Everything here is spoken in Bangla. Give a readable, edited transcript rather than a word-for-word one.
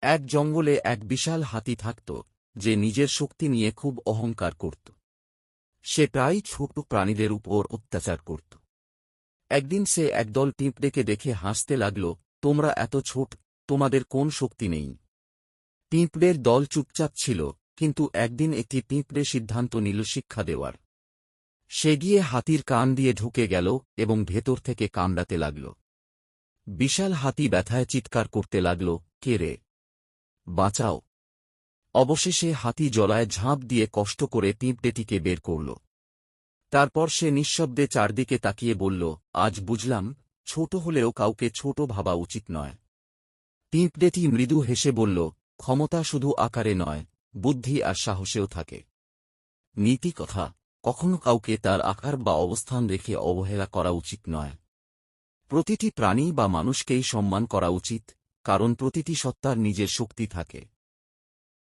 এক জঙ্গলে এক বিশাল হাতি থাকত, যে নিজের শক্তি নিয়ে খুব অহংকার করত। সে প্রায় ছোট প্রাণীদের উপর অত্যাচার করত। একদিন সে একদল পিঁপড়েকে দেখে হাসতে লাগল, তোমরা এত ছোট, তোমাদের কোন শক্তি নেই। পিঁপড়ের দল চুপচাপ ছিল, কিন্তু একদিন একটি পিঁপড়ে সিদ্ধান্ত নিল শিক্ষা দেওয়ার। সে গিয়ে হাতির কান দিয়ে ঢুকে গেল এবং ভেতর থেকে কামড়াতে লাগল। বিশাল হাতি ব্যথায় চিৎকার করতে লাগল, কে রে, বাঁচাও। অবশেষে হাতি জলায় ঝাঁপ দিয়ে কষ্ট করে পিঁপড়েটিকে বের করল। তারপর সে নিঃশব্দে চারদিকে তাকিয়ে বলল, আজ বুঝলাম, ছোট হলেও কাউকে ছোট ভাবা উচিত নয়। পিঁপড়েটি মৃদু হেসে বলল, ক্ষমতা শুধু আকারে নয়, বুদ্ধি আর সাহসেও থাকে। নীতি কথা, কখনো কাউকে তার আকার বা অবস্থান রেখে অবহেলা করা উচিত নয়। প্রতিটি প্রাণী বা মানুষকেই সম্মান করা উচিত, কারণ প্রতিটি সত্তার নিজের শক্তি থাকে।